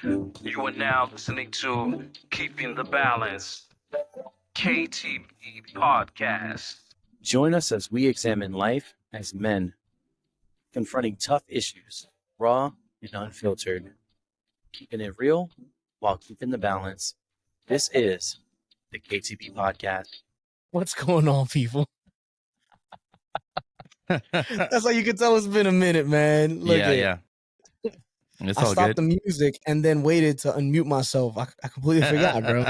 You are now listening to Keeping the Balance, KTB Podcast. Join us as we examine life as men, confronting tough issues, raw and unfiltered, keeping it real while keeping the balance. This is the KTB Podcast. What's going on, people? That's how you can tell it's been a minute, man. Look Yeah. It's I all stopped good. the music and then waited to unmute myself. I completely forgot, bro.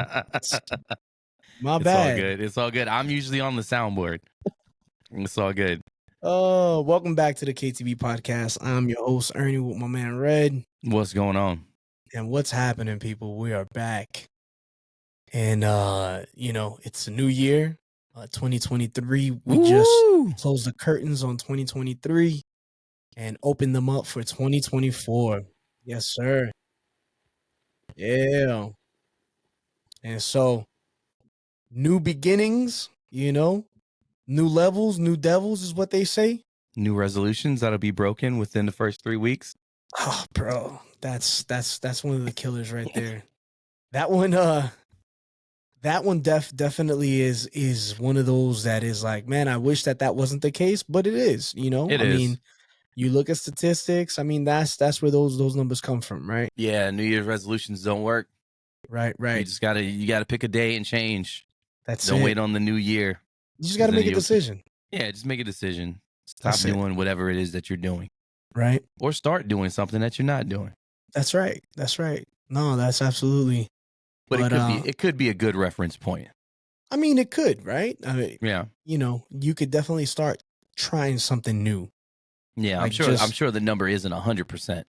My It's bad. all good. It's all good. I'm usually on the soundboard. It's all good. Oh, welcome back to the KTB Podcast. I'm your host, Ernie, with my man Red. What's going on? And what's happening, people? We are back. And, it's a new year, 2023. We just closed the curtains on 2023 and opened them up for 2024. Yes, sir. Yeah. And so, new beginnings, new levels, new devils is what they say. New resolutions that'll be broken within the first 3 weeks. Oh, bro, that's one of the killers right there. That one, definitely is one of those that is like, man, I wish that wasn't the case, but it is. It I is. mean, you look at statistics. I mean, that's where those numbers come from, right? Yeah, New Year's resolutions don't work. Right. You just gotta pick a day and change. That's Don't it. wait on the new year. You just got to make a decision. Yeah, just make a decision. Stop That's it. doing whatever it is that you're doing. Right. Or start doing something that you're not doing. That's right. No, that's absolutely. But it could be a good reference point. I mean, it could, right? I mean, Yeah. You could definitely start trying something new. Yeah, Like I'm sure the number isn't 100%.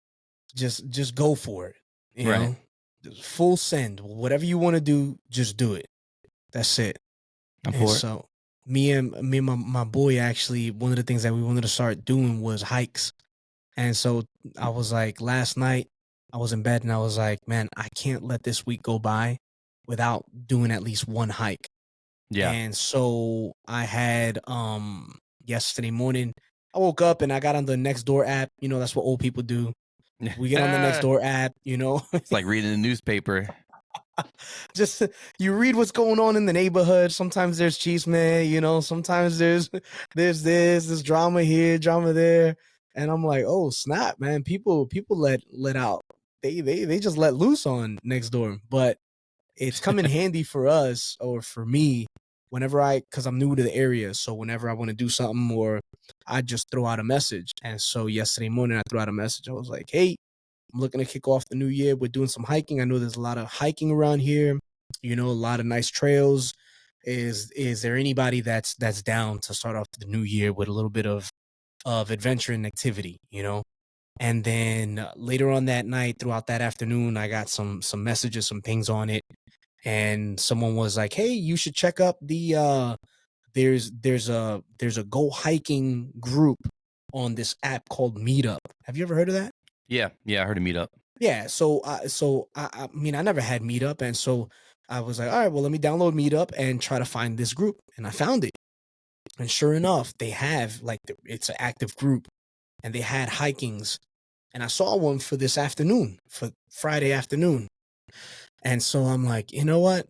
Just go for it. You Right. know? Just full send. Whatever you want to do, just do it. That's it. I'm And for it. so me and my boy, actually, one of the things that we wanted to start doing was hikes. And so I was like, last night I was in bed and I was like, man, I can't let this week go by without doing at least one hike. Yeah. And so I had yesterday morning, I woke up and I got on the Nextdoor app. That's what old people do. We get on the Nextdoor app, It's like reading the newspaper. Just you read what's going on in the neighborhood. Sometimes there's cheese man, sometimes there's this drama here, drama there. And I'm like, oh snap, man. People let out. They just let loose on Nextdoor. But it's come in handy for us, or for me, because I'm new to the area. So whenever I want to do something, or I just throw out a message. And so yesterday morning I threw out a message. I was like, hey, I'm looking to kick off the new year. We're doing some hiking. I know there's a lot of hiking around here, a lot of nice trails. Is there anybody that's down to start off the new year with a little bit of adventure and activity, And then later on that night, throughout that afternoon, I got some messages, some pings on it. And someone was like, hey, you should check up the there's a go hiking group on this app called Meetup. Have you ever heard of that? Yeah, I heard of Meetup. Yeah, so I mean, I never had Meetup, and so I was like, all right, well, let me download Meetup and try to find this group, and I found it. And sure enough, they have it's an active group, and they had hikings, and I saw one for this afternoon, for Friday afternoon. And so I'm like, you know what?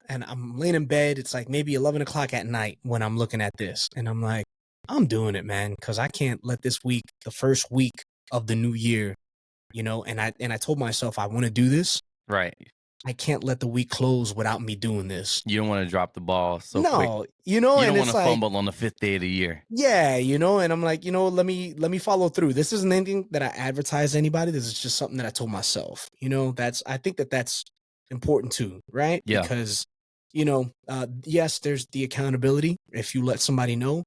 And I'm laying in bed. It's like maybe 11 o'clock at night when I'm looking at this, and I'm like, I'm doing it, man, because I can't let this week, the first week of the new year, and I told myself I want to do this. Right. I can't let the week close without me doing this. You don't want to drop the ball quick. You don't and want to fumble on the 5th day of the year. Yeah, and I'm like, let me follow through. This isn't anything that I advertise to anybody. This is just something that I told myself. I think that's important too, right? Yeah. Because, yes, there's the accountability. If you let somebody know,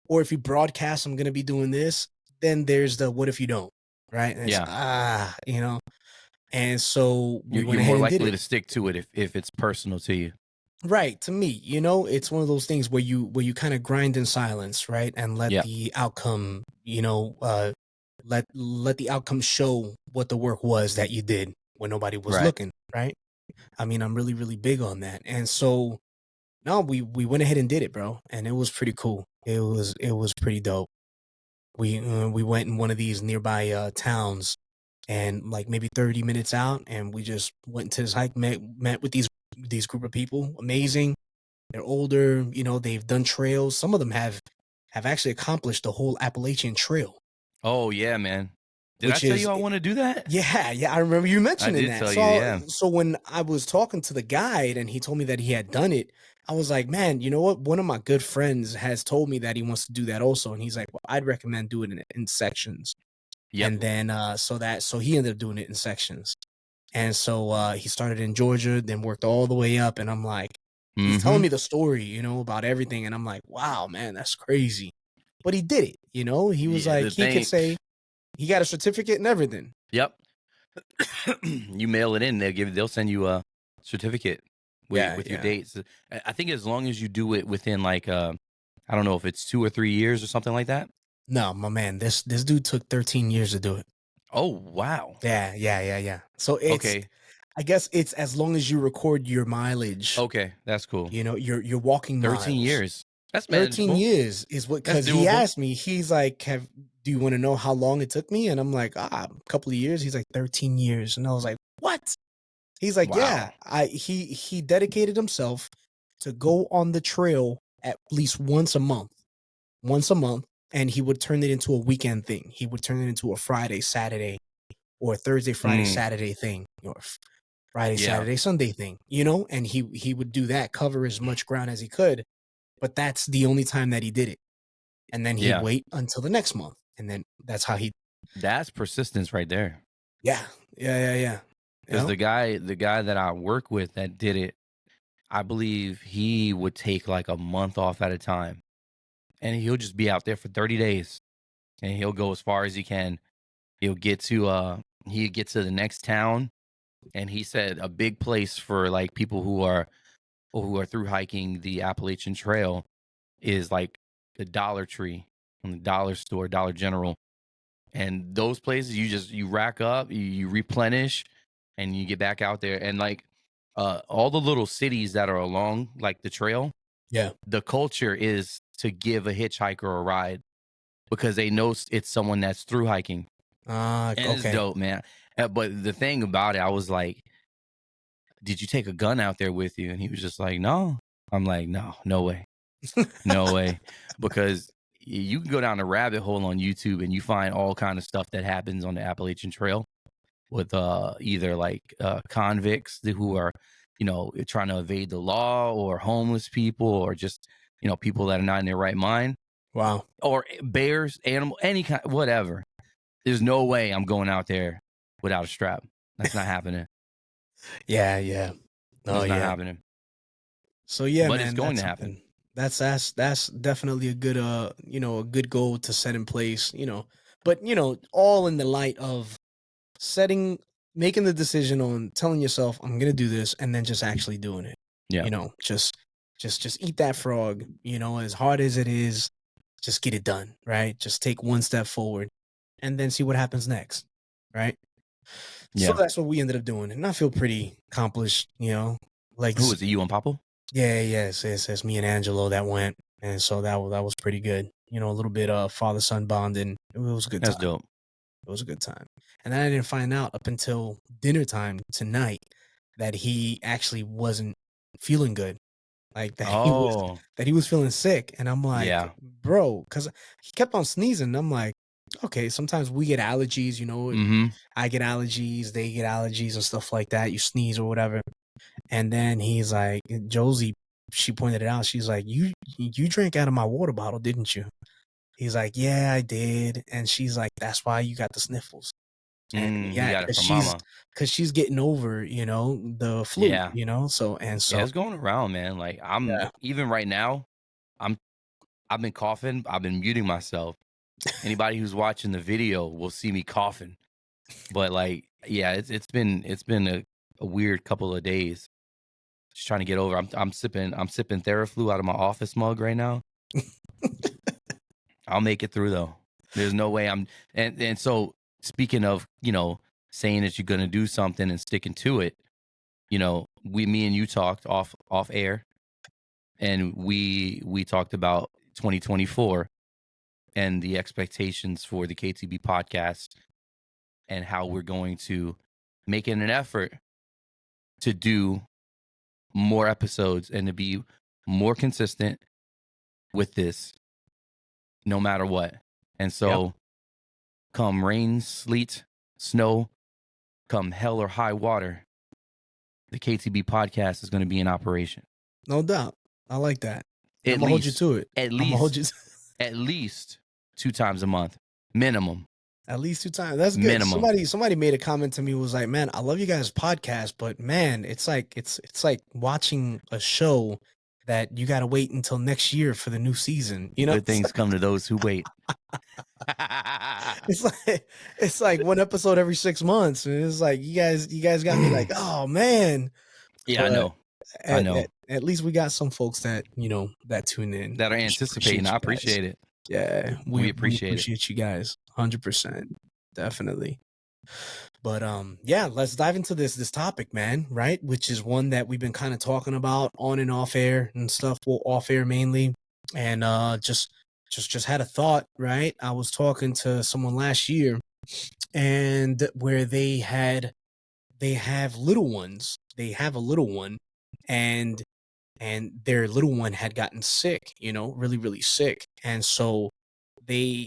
or if you broadcast, I'm going to be doing this, then there's the what if you don't, right? And Yeah. And so you're more likely to stick to it if it's personal to you. Right. To me, it's one of those things where you kind of grind in silence, right? And let the outcome, let the outcome show what the work was that you did when nobody was looking, right? I mean, I'm really, really big on that. And so, no, we went ahead and did it, bro. And it was pretty cool. It was pretty dope. We went in one of these nearby towns, and like maybe 30 minutes out, and we just went to this hike, met with these group of people. Amazing. They're older, you know, they've done trails. Some of them have actually accomplished the whole Appalachian Trail, Oh yeah, man. Did I which tell you is I want to do that? yeah, I remember you I mentioning did that. tell you, So yeah. so when I was talking to the guide and he told me that he had done it, I was like, man, you know what? One of my good friends has told me that he wants to do that also, and he's like, well, I'd recommend doing it in sections. Yep. And then so he ended up doing it in sections. And so he started in Georgia, then worked all the way up. And I'm like, he's telling Mm-hmm. me the story, you know, about everything. And I'm like, wow, man, that's crazy. But he did it, you know, he was Yeah, like, the he could thing. say he got a certificate and everything. Yep. You mail it in, they'll send you a certificate with your Yeah. dates. I think as long as you do it within like I don't know if it's 2 or 3 years or something like that. No, my man, this dude took 13 years to do it. Oh wow. Yeah. So Okay. I guess it's as long as you record your mileage, Okay, that's cool. you know, your walking 13 miles. years. That's 13 manageable. years is what, That's because he doable. asked me, he's like, do you want to know how long it took me? And I'm like, a couple of years. He's like, 13 years. And I was like, what? He's like, yeah, Wow. he dedicated himself to go on the trail at least once a month, and he would turn it into a weekend thing. He would turn it into a Friday, Saturday, or Thursday, Friday, Saturday thing, or Friday, Yeah. Saturday, Sunday thing, you know? And he would do that, cover as much ground as he could, but that's the only time that he did it. And then he'd Yeah. wait until the next month. And then that's how That's persistence right there. yeah. Because You know? the guy that I work with that did it, I believe he would take like a month off at a time. And he'll just be out there for 30 days. And he'll go as far as he can. He'll get to the next town. And he said a big place for like people who are through hiking the Appalachian Trail is like the Dollar Tree and the dollar store, Dollar General. And those places you rack up, you replenish, and you get back out there. And like all the little cities that are along like the trail, Yeah. the culture is to give a hitchhiker a ride because they know it's someone that's through hiking. And it's Okay. dope, man. But the thing about it, I was like, did you take a gun out there with you? And he was just like, no. I'm like, no way. No way. Because you can go down a rabbit hole on YouTube and you find all kind of stuff that happens on the Appalachian Trail with either like convicts who are, you know, trying to evade the law, or homeless people, or just, you know, people that are not in their right mind, Wow. or bears, animal, any kind, whatever. There's no way I'm going out there without a strap. That's not happening. Yeah. Oh, That's not yeah. happening. So yeah, But man, it's going that's to happen. something. That's definitely a good you know, a good goal to set in place, you know. But you know, all in the light of making the decision on telling yourself I'm gonna do this, and then just actually doing it. Yeah. You know, just eat that frog, you know, as hard as it is, just get it done, right? Just take one step forward and then see what happens next. Right. So Yeah. that's what we ended up doing. And I feel pretty accomplished, you know. Like Who was it? You and Papa? it's me and Angelo that went, and so that was pretty good. You know, a little bit of father son bonding. It was a good That's time. dope. It was a good time. And then I didn't find out up until dinner time tonight that he actually wasn't feeling good. Like Oh, that he was feeling sick. And I'm like, yeah. bro, because he kept on sneezing. I'm like, okay, sometimes we get allergies, you know. Mm-hmm. I get allergies, they get allergies and stuff like that. You sneeze or whatever. And then he's like, Josie, she pointed it out. She's like, you drank out of my water bottle, didn't you? He's like, yeah, I did. And she's like, that's why you got the sniffles. And He yeah, got it from Mama. because she's getting over, you know, the flu, Yeah. you know. Yeah, it's going around, man. Like Yeah. even right now, I've been coughing. I've been muting myself. Anybody who's watching the video will see me coughing. But like, yeah, it's been a weird couple of days. Just trying to get over. I'm sipping Theraflu out of my office mug right now. I'll make it through though. There's no way and so speaking of, you know, saying that you're gonna do something and sticking to it, you know, me and you talked off air, and we talked about 2024 and the expectations for the KTB podcast. and how we're going to make it an effort to do more episodes and to be more consistent with this no matter what. And so come rain, sleet, snow, come hell or high water, the KTB podcast is going to be in operation. No doubt. I like that. I'm At gonna hold you least, to it. at I'm gonna hold you least, at least 2 times a month, minimum. at least 2 times. That's good. Minimum. Somebody made a comment to me, was like, "Man, I love you guys' podcast, but man, it's like watching a show that you got to wait until next year for the new season." You know, Good things come to those who wait. it's like one episode every 6 months, and it's like you guys got me like, oh man. Yeah, I But know. I know. At least we got some folks that that tune in, That are anticipating. I appreciate it. Yeah, We appreciate you guys 100%, definitely. But yeah, let's dive into this topic, man. Right, which is one that we've been kind of talking about on and off air and stuff. Well, off air mainly, and just had a thought. Right, I was talking to someone last year, and where they have little ones. They have a little one, and their little one had gotten sick, really, really sick. And so the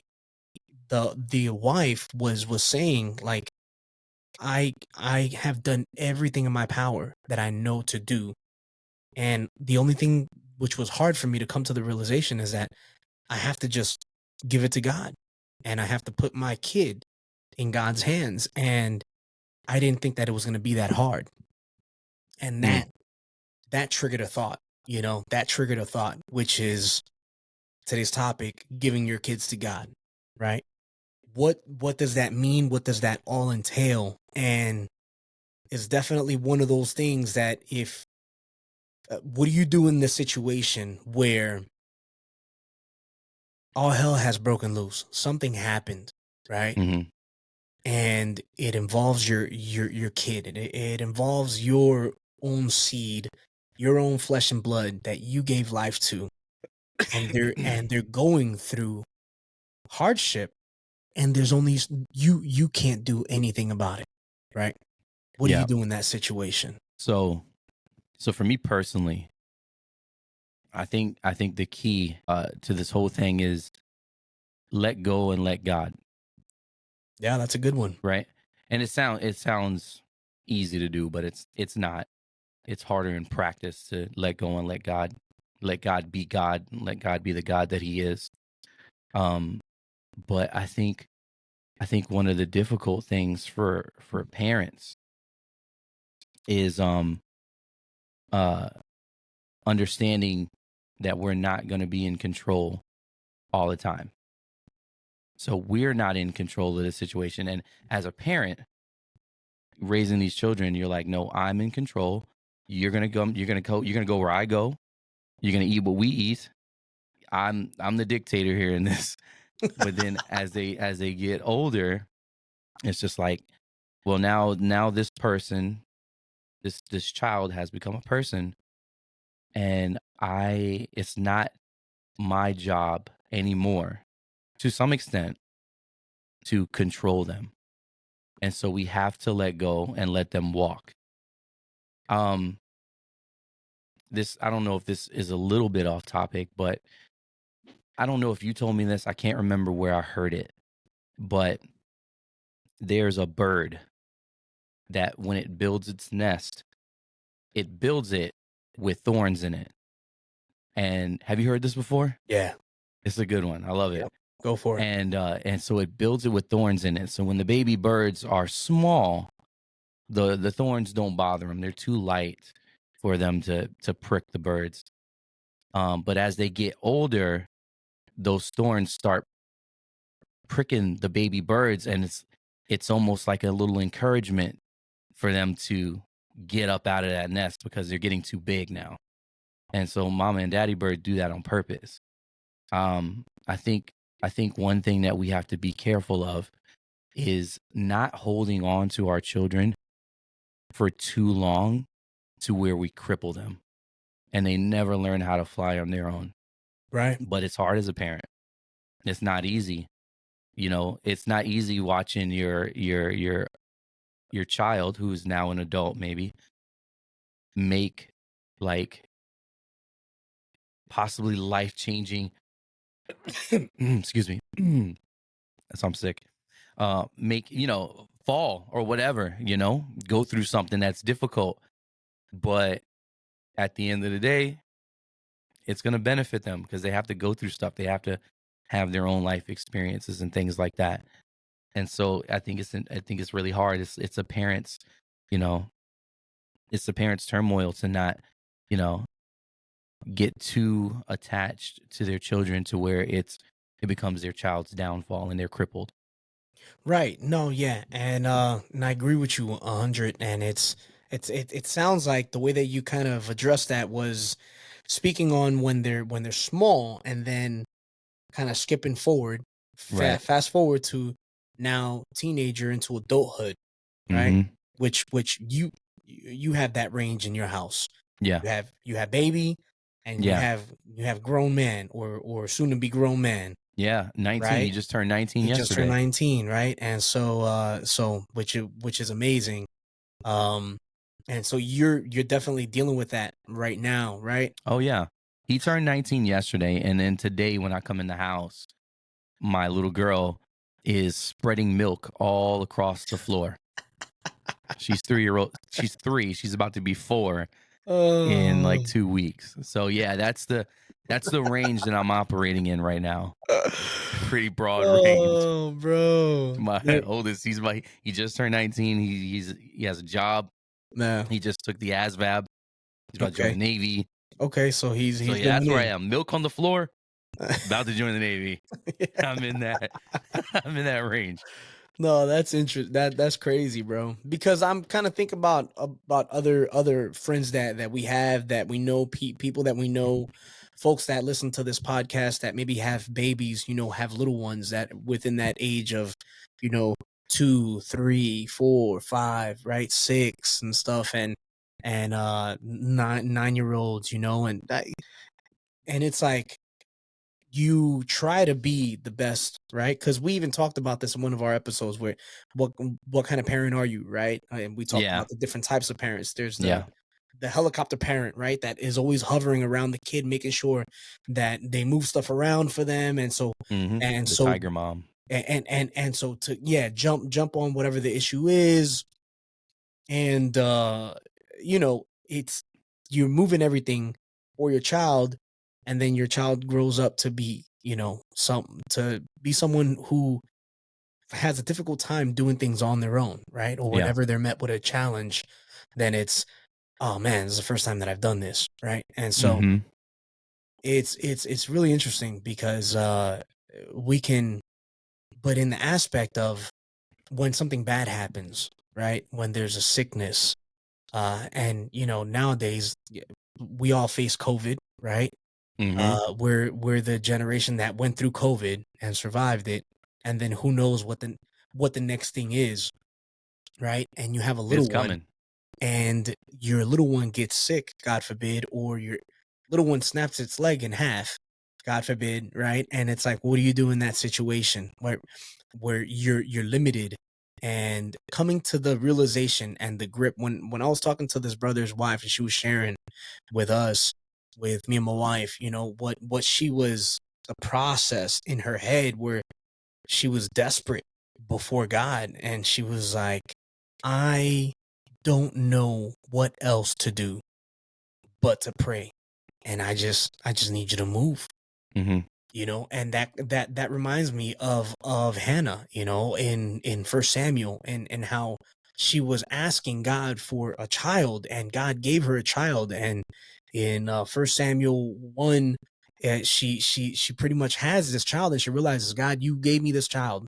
wife was saying, like, I have done everything in my power that I know to do. And the only thing which was hard for me to come to the realization is that I have to just give it to God, and I have to put my kid in God's hands. And I didn't think that it was going to be that hard. And that triggered a thought, which is today's topic, giving your kids to God, right? What does that mean? What does that all entail? And it's definitely one of those things that if, what do you do in this situation where all hell has broken loose? Something happened, right? Mm-hmm. And it involves your kid. It involves your own seed, your own flesh and blood that you gave life to, and they're going through hardship, and there's only you can't do anything about it, right? What do you do in that situation? So for me personally, I think the key to this whole thing is let go and let God. Yeah, that's a good one. Right? And it sounds easy to do, but it's not. It's harder in practice to let go and let God be God, and let God be the God that he is. But I think one of the difficult things for parents is understanding that we're not going to be in control all the time. So we're not in control of the situation. And as a parent raising these children, you're like, no, I'm in control. You're going to go where I go. You're going to eat what we eat. I'm the dictator here in this. But then as they get older, it's just like, well, now this person, this child has become a person, and it's not my job anymore, to some extent, to control them. And so we have to let go and let them walk. This, I don't know if this is a little bit off topic, but I don't know if you told me this. I can't remember where I heard it, but there's a bird that when it builds its nest, it builds it with thorns in it. And have you heard this before? Yeah. It's a good one. I love it. Yep. Go for it. And so it builds it with thorns in it. So when the baby birds are small, the thorns don't bother them. They're too light for them to prick the birds. But as they get older, those thorns start pricking the baby birds, and it's almost like a little encouragement for them to get up out of that nest because they're getting too big now. And so mama and daddy bird do that on purpose. I think one thing that we have to be careful of is not holding on to our children for too long to where we cripple them and they never learn how to fly on their own. Right. But it's hard as a parent. It's not easy. you know, it's not easy watching your child, who's now an adult, maybe make like possibly life changing. Excuse me. That's I'm sick. Make, you know, fall or whatever, you know, go through something that's difficult, but at the end of the day, it's going to benefit them because they have to go through stuff. They have to have their own life experiences and things like that. And so I think it's really hard. It's a parent's, you know, it's the parents' turmoil to not, you know, get too attached to their children to where it becomes their child's downfall and they're crippled. Right. No, yeah. And I agree with you 100. And it sounds like the way that you kind of addressed that was speaking on when they're small, and then kind of skipping forward, Right. fast forward to now teenager into adulthood, right? Mm-hmm. Which you have that range in your house. Yeah. You have baby, and Yeah. you have grown man or soon to be grown man, Yeah. 19. He right? just turned 19 He just turned yesterday. 19, right? And so which is amazing. Um and so you're definitely dealing with that right now, right? Oh, yeah. He turned 19 yesterday. And then today, when I come in the house, my little girl is spreading milk all across the floor. She's 3-year-old. She's 3. She's about to be 4 in like 2 weeks. So yeah, that's the range that I'm operating in right now. Pretty broad range. Oh, bro. My oldest, he just turned 19. He has a job. Nah. He just took the ASVAB. He's about to join the Okay. Navy. Okay, so he's So yeah, going that's where I in. am. Milk on the floor, about to join the Navy. I'm in that I'm in that range. No, that's interesting. That's crazy, bro. Because I'm kind of thinking about other friends that we have, that we know, people that we know, folks that listen to this podcast that maybe have babies, you know, have little ones that within that age of, you know, 2, 3, 4, 5, right, 6 and stuff, and 9-year olds, you know, and it's like, you try to be the best, right? Because we even talked about this in one of our episodes, where what what kind of parent are you, right? And we talked Yeah. about the different types of parents. There's Yeah. the helicopter parent, right? That is always hovering around the kid, making sure that they move stuff around for them. And so Mm-hmm. and The so tiger mom. and so to, yeah, jump on whatever the issue is. And you know, it's, you're moving everything for your child, and then your child grows up to be, you know, someone who has a difficult time doing things on their own, right? Or Yeah. whenever they're met with a challenge, then it's, oh man, this is the first time that I've done this, right? And so Mm-hmm. it's really interesting because we can, but in the aspect of when something bad happens, right? When there's a sickness, and you know, nowadays we all face COVID, right? Mm-hmm. We're the generation that went through COVID and survived it, and then who knows what the next thing is, right? And you have a It's little one, coming. and your little one gets sick, God forbid, or your little one snaps its leg in half, God forbid, right? And it's like, what do you do in that situation where you're limited? And coming to the realization and the grip, when I was talking to this brother's wife, and she was sharing with us, with me and my wife, you know, what she was, the process in her head where she was desperate before God, and she was like, I don't know what else to do but to pray, and I just need you to move, Mm-hmm. you know. And that reminds me of Hannah, you know, in First Samuel, and how she was asking God for a child, and God gave her a child. And in First Samuel 1, she pretty much has this child, and she realizes, God, you gave me this child,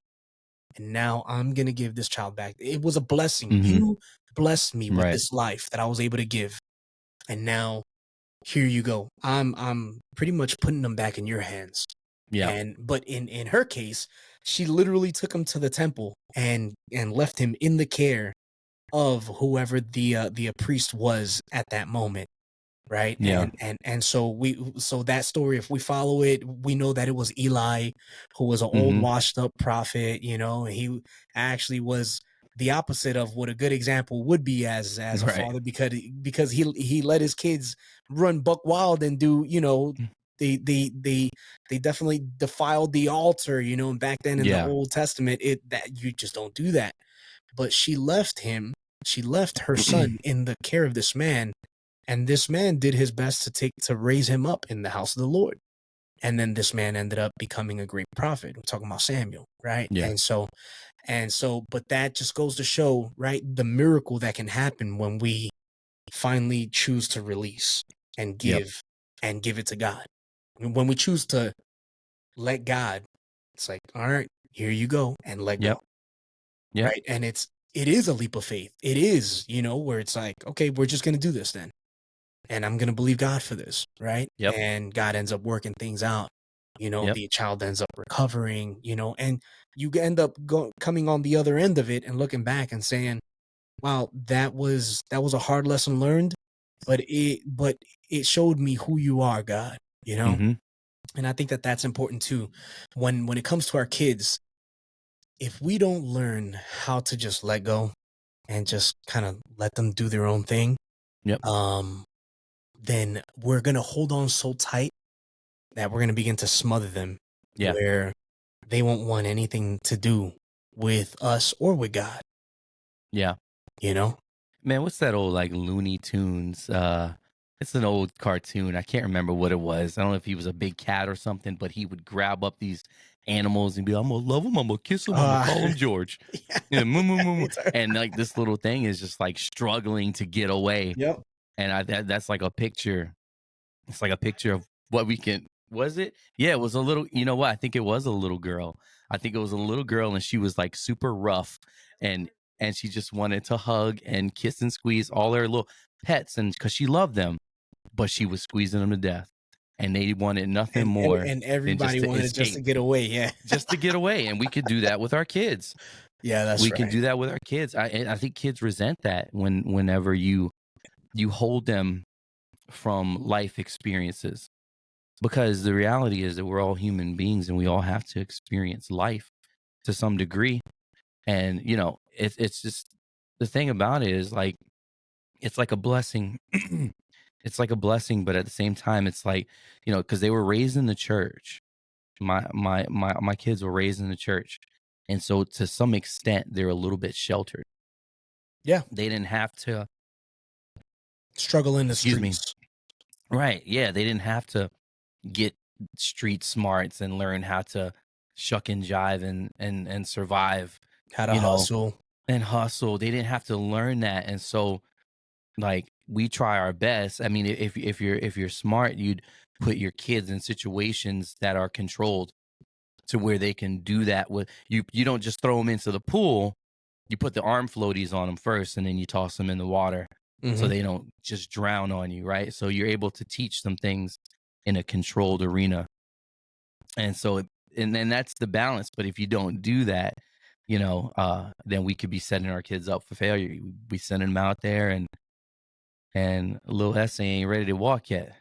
and now I'm gonna give this child back. It was a blessing. Mm-hmm. You blessed me with Right. this life that I was able to give, and now here you go. I'm pretty much putting them back in your hands. Yeah. And but in her case, she literally took him to the temple and left him in the care of whoever the priest was at that moment, right? Yeah. And so that story, if we follow it, we know that it was Eli, who was an old Mhm. washed up prophet, you know, and he actually was the opposite of what a good example would be as a Right. father, because he let his kids run buck wild and do, you know, they definitely defiled the altar, you know, and back then in the Yeah. Old Testament, that you just don't do that. But she left her son in the care of this man, and this man did his best to raise him up in the house of the Lord. And then this man ended up becoming a great prophet. We're talking about Samuel, right? Yeah. But that just goes to show, right, the miracle that can happen when we finally choose to release and Yep. give it to God. When we choose to let God, it's like, all right, here you go, and let Yep. go. Yep. Right. And it is a leap of faith. It is, you know, where it's like, okay, we're just going to do this then. And I'm going to believe God for this. Right. Yep. And God ends up working things out. You know, Yep. the child ends up recovering, you know, and you end up coming on the other end of it and looking back and saying, wow, that was a hard lesson learned, but it showed me who you are, God, you know? Mhm. And I think that that's important too. When it comes to our kids, if we don't learn how to just let go and just kind of let them do their own thing, Yep. then we're going to hold on so tight that we're going to begin to smother them, Yeah. where they won't want anything to do with us or with God, Yeah. you know? Man, what's that old like Looney Tunes? It's an old cartoon. I can't remember what it was. I don't know if he was a big cat or something, but he would grab up these animals and be, I'm gonna love him, I'm gonna kiss him, I'm gonna call him George. Yeah. Yeah, moo, moo, moo, moo. It's all And like this little thing is just like struggling to get away. Yep. And that's like a picture. It's like a picture of what we can. Was it? Yeah, it was a little. You know what? I think it was a little girl. I think it was a little girl, and she was like super rough, and she just wanted to hug and kiss and squeeze all her little pets, and because she loved them, but she was squeezing them to death, and they wanted nothing more And than just everybody to wanted just to escape, get away. Yeah. just to get away. And we could do that with our kids. Yeah, that's We can right. do that with our kids. I think kids resent that whenever you hold them from life experiences, because the reality is that we're all human beings and we all have to experience life to some degree. And you know, it's just, the thing about it is like, it's like a blessing. It's like a blessing, but at the same time it's like, you know, because they were raised in the church. My kids were raised in the church, and so to some extent they're a little bit sheltered. Yeah. They didn't have to, Struggle in the excuse me, streets. right, yeah, they didn't have to get street smarts and learn how to shuck and jive and survive, How to you know, hustle. and hustle. They didn't have to learn that. And so like we try our best. I mean, if you're smart, you'd put your kids in situations that are controlled to where they can do that with you. You don't just throw them into the pool. You put the arm floaties on them first, and then you toss them in the water so Mhm. they don't just drown on you, right? So you're able to teach them things in a controlled arena. And so, and then that's the balance. But if you don't do that, you know, then we could be setting our kids up for failure. We sending them out there, and little Essay ain't ready to walk yet.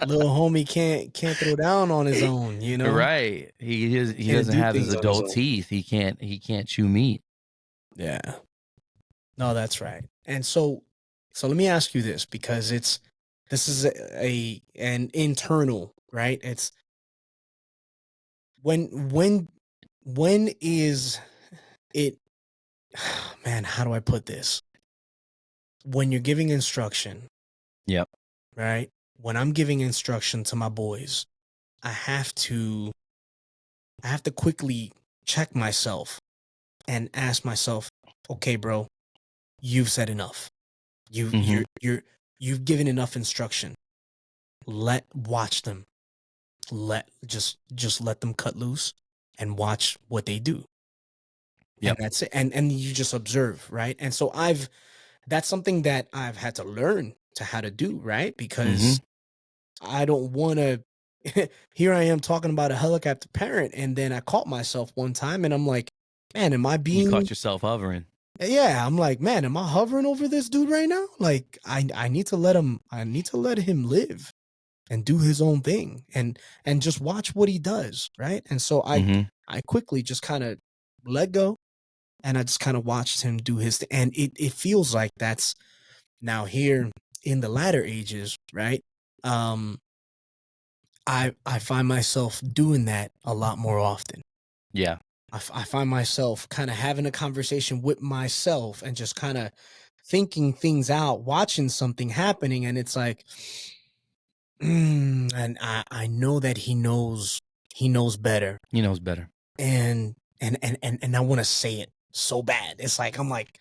Little homie can't throw down on his own, you know? Right. He Can't doesn't do have his things on his adult own. teeth. He can't chew meat. Yeah. No, that's right. And so let me ask you this, because this is an internal, right? It's when is it, man, how do I put this? When you're giving instruction, Yep. right? When I'm giving instruction to my boys, I have to quickly check myself and ask myself, okay, bro, you've said enough. Mm-hmm. You've given enough instruction. Watch them. Just let them cut loose and watch what they do. And Yep. that's it. And you just observe, right? And so that's something that I've had to learn to how to do, right? Mm-hmm. Because I don't want to. Here I am talking about a helicopter parent, and then I caught myself one time, and I'm like, man, am I You being? caught yourself hovering. Yeah, I'm like, man, am I hovering over this dude right now? Like, I need to let him live and do his own thing and just watch what he does, right? And so Mm-hmm. I quickly just kind of let go, and I just kind of watched him do his thing. And it feels like that's now here in the latter ages, right? I find myself doing that a lot more often. Yeah. I find myself kind of having a conversation with myself and just kind of thinking things out, watching something happening, and it's like, and I know that he knows better, He knows better. and I want to say it so bad. It's like I'm like,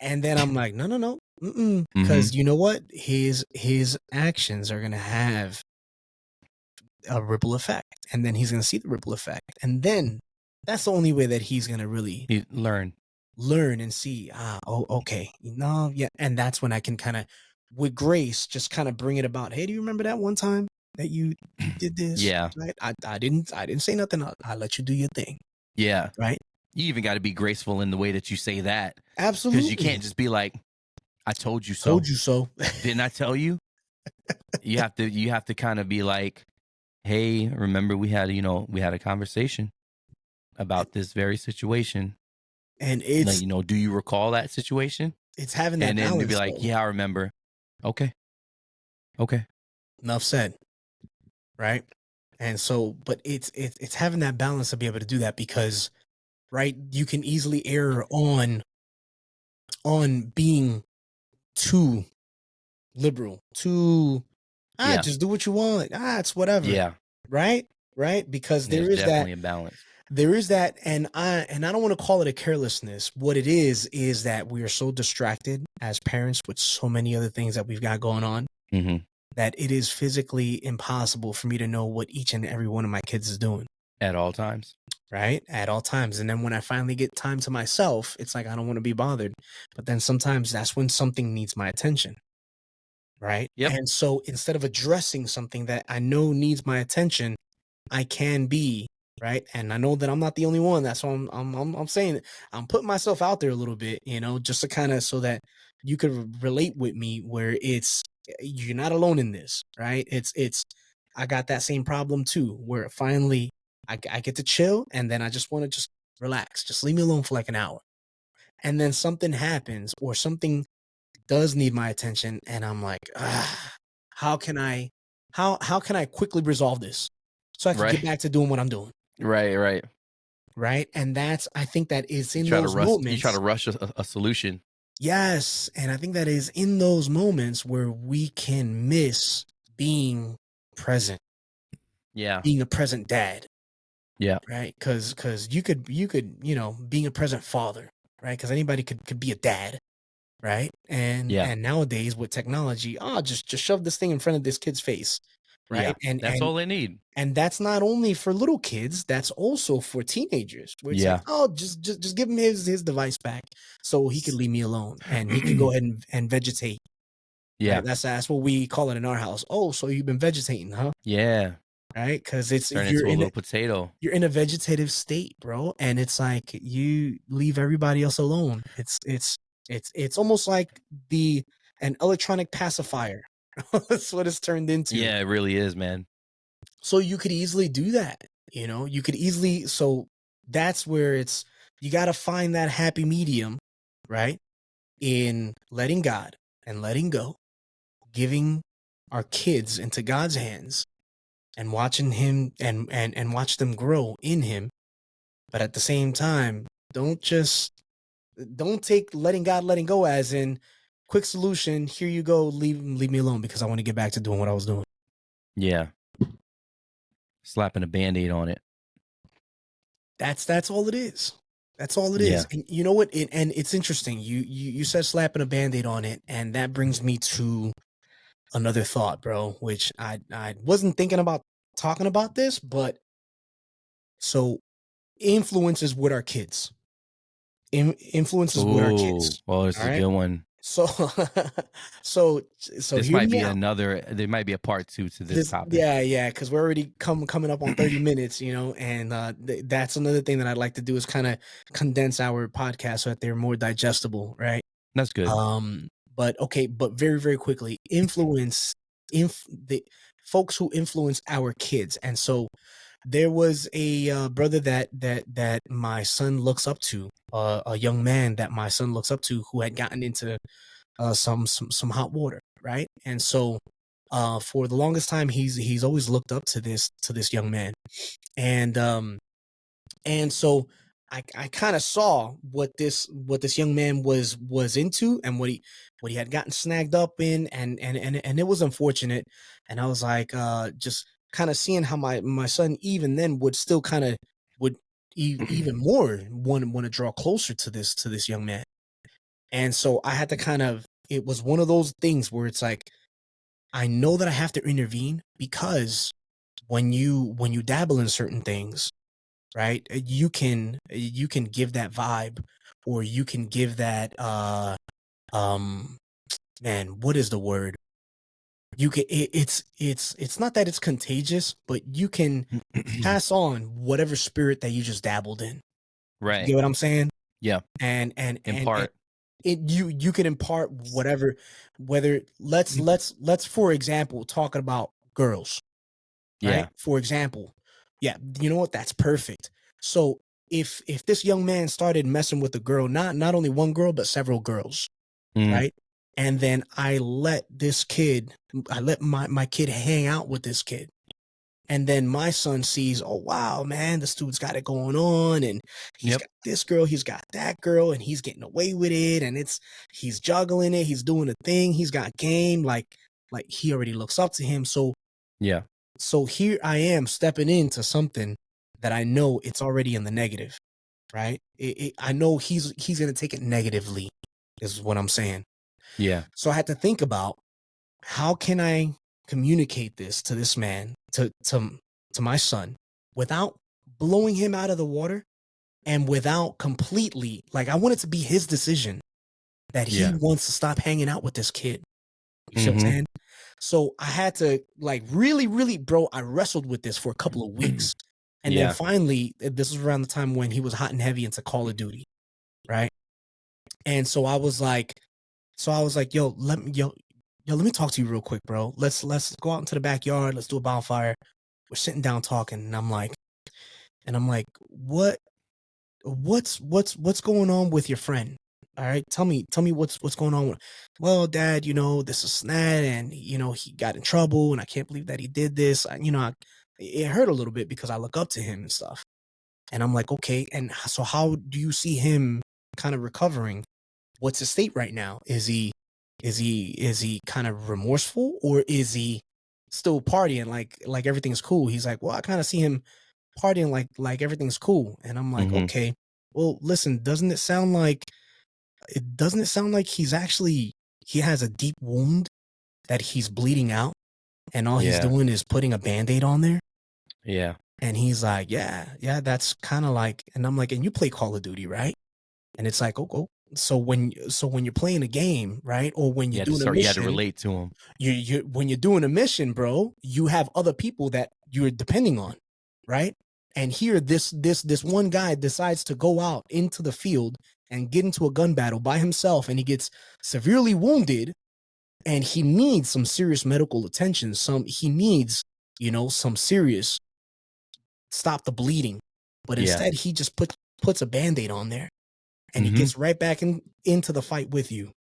and then I'm like, no, because you know what, his actions are gonna have a ripple effect, and then he's gonna see the ripple effect, and then that's the only way that he's gonna really He learn and see, okay, no, yeah. And that's when I can kind of, with grace, just kind of bring it about. Hey, do you remember that one time that you did this? Yeah. Right. I didn't say nothing. I let you do your thing. Yeah. Right. You even got to be graceful in the way that you say that. Absolutely. Because you can't just be like, I told you so. Told you so. Didn't I tell you? You have to kind of be like, hey, remember we had a conversation about this very situation. And it's, do you recall that situation? it's having that And then balance, to be like, though. yeah, I remember. Okay. Enough said. Right. And so, but it's having that balance to be able to do that, because, right, you can easily err on being too liberal, too just do what you want. It's whatever. Yeah. Right. Because There's definitely a balance. there is that, and I don't want to call it a carelessness. What it is that we are so distracted as parents with so many other things that we've got going on, that it is physically impossible for me to know what each and every one of my kids is doing At all times. right? At all times. And then when I finally get time to myself, it's like I don't want to be bothered. But then sometimes that's when something needs my attention. Right. Yep. And so instead of addressing something that I know needs my attention, I can be right. And I know that I'm not the only one. That's why I'm saying it. I'm putting myself out there a little bit, just to kind of, so that you could relate with me, where it's, you're not alone in this, right? It's I got that same problem too, where finally I get to chill, and then I just want to just relax, just leave me alone for like an hour, and then something happens or something does need my attention, and I'm like, how can I quickly resolve this so I can get back to doing what I'm doing? Right. Right. And that's, I think that is in You those moments. try to rush a solution. Yes. And I think that is in those moments where we can miss being present. Yeah. Being a present dad. Yeah. Right. Cause you could, being a present father, right? Because anybody could be a dad. Right. And nowadays with technology, just shove this thing in front of this kid's face. Right. Yeah, And that's all they need. And that's not only for little kids, that's also for teenagers, where it's like, just give him his device back so he could leave me alone and he could go ahead and vegetate. Yeah. Right? That's what we call it in our house. Oh, so you've been vegetating, huh? Yeah. Right? Because it's, turn into a little potato. You're in a vegetative state, bro. And it's like you leave everybody else alone. It's almost like an electronic pacifier. That's what it's turned into. Yeah, it really is, man. So you could easily do that, you could easily. So that's where you got to find that happy medium, right? In letting God and letting go, giving our kids into God's hands and watching him and watch them grow in him. But at the same time, don't take letting God, letting go as in quick solution. Here you go. Leave me alone because I want to get back to doing what I was doing. Yeah. Slapping a Band-Aid on it. That's all it is. That's all it is. And you know what? And it's interesting. You said slapping a Band-Aid on it, and that brings me to another thought, bro, which I wasn't thinking about talking about this, but so influences with our kids. Influences with our kids. Well, this is a good one. So, so, so This hear might me be out. there might be a part 2 to this topic. Yeah, because we're already coming up on 30 minutes, and that's another thing that I'd like to do is kind of condense our podcast so that they're more digestible, right? That's good. But okay, but very, very quickly, the folks who influence our kids. And so there was a brother that my son looks up to, a young man that my son looks up to, who had gotten into some hot water, right? And so for the longest time, he's always looked up to this young man, and and so I kind of saw what this young man was into, and what he had gotten snagged up in, and it was unfortunate. And I was like, just kind of seeing how my son even then would still kind of would even more want to draw closer to this young man. And so I had to kind of, it was one of those things where it's like, I know that I have to intervene, because when you dabble in certain things, right, you can give that vibe, or you can give that um man, what is the word? You can it's not that it's contagious, but you can pass on whatever spirit that you just dabbled in. You Right. get what I'm saying? Yeah. And In part. you can impart whatever, whether let's for example talking about girls, right? Yeah. For example, yeah, you know what? That's perfect. So if this young man started messing with a girl, not only one girl but several girls, Mm. right? And then I let my kid hang out with this kid. And then my son sees, oh wow, man, this dude's got it going on, and he's Yep. got this girl, he's got that girl, and he's getting away with it, and he's juggling it, he's doing a thing, he's got game, like he already looks up to him. Yeah. So here I am stepping into something that I know it's already in the negative, right? I know he's gonna take it negatively, is what I'm saying. Yeah. So I had to think about, how can I communicate this to this man, to my son, without blowing him out of the water, and without completely, like, I want it to be his decision that he Yeah. wants to stop hanging out with this kid. You see what I'm Mhm. saying? So I had to, like, really, really, bro, I wrestled with this for a couple of weeks. And then Yeah. finally, this was around the time when he was hot and heavy into Call of Duty, right? And so I was like, let me talk to you real quick, bro. Let's go out into the backyard. Let's do a bonfire. We're sitting down talking, and I'm like, what's going on with your friend? All right, tell me what's going on. Well, Dad, this is Snad, and he got in trouble, and I can't believe that he did this. It hurt a little bit because I look up to him and stuff. And I'm like, okay, and so how do you see him kind of recovering? What's his state right now? Is he kind of remorseful, or is he still partying like everything's cool? He's like, well, I kind of see him partying like everything's cool. And I'm like, Mhm. okay, well, listen, doesn't it sound like he has a deep wound that he's bleeding out, and all he's Yeah. doing is putting a band-aid on there? Yeah. And he's like, yeah, that's kind of like, and I'm like, and you play Call of Duty, right? And it's like, oh, so when you're playing a game, right, or when you're doing a You had to mission, relate to him. you when you're doing a mission, bro, you have other people that you're depending on, right? And here, this one guy decides to go out into the field and get into a gun battle by himself, and he gets severely wounded, and he needs some serious medical attention. He needs, some serious stop the bleeding. But Yeah. instead, he just puts a band-aid on there, and he Mhm. gets right back into the fight with you.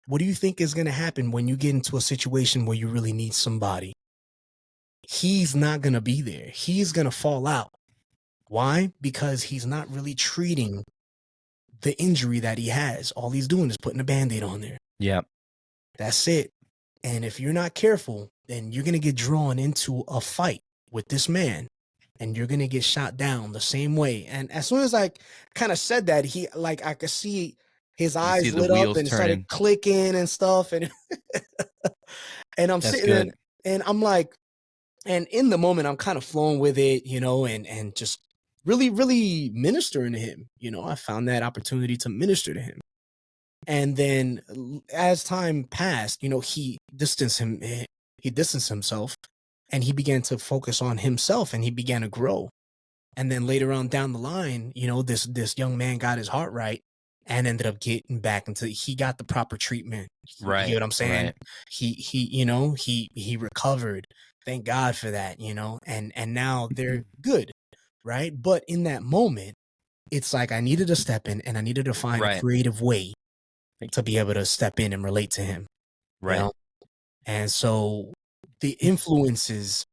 What do you think is going to happen when you get into a situation where you really need somebody? He's not going to be there. He's going to fall out. Why? Because he's not really treating the injury that he has. All he's doing is putting a band-aid on there. Yeah. That's it. And if you're not careful, then you're going to get drawn into a fight with this man, and you're going to get shot down the same way. And as soon as I kind of said that, I could see his You see eyes the lit up wheels and started turning. clicking and stuff. And I'm That's sitting there, good. and I'm like, and in the moment, I'm kind of flowing with it, and just really, really ministering to him. I found that opportunity to minister to him. And then as time passed, he distanced himself, and he began to focus on himself, and he began to grow. And then later on down the line, this young man got his heart right and ended up getting back into, he got the proper treatment. You get Right. what I'm saying? Right. He recovered. Thank God for that, and now they're good, right? But in that moment, it's like I needed to step in, and I needed to find a Right. creative way to be able to step in and relate to him, Right. And so the influences,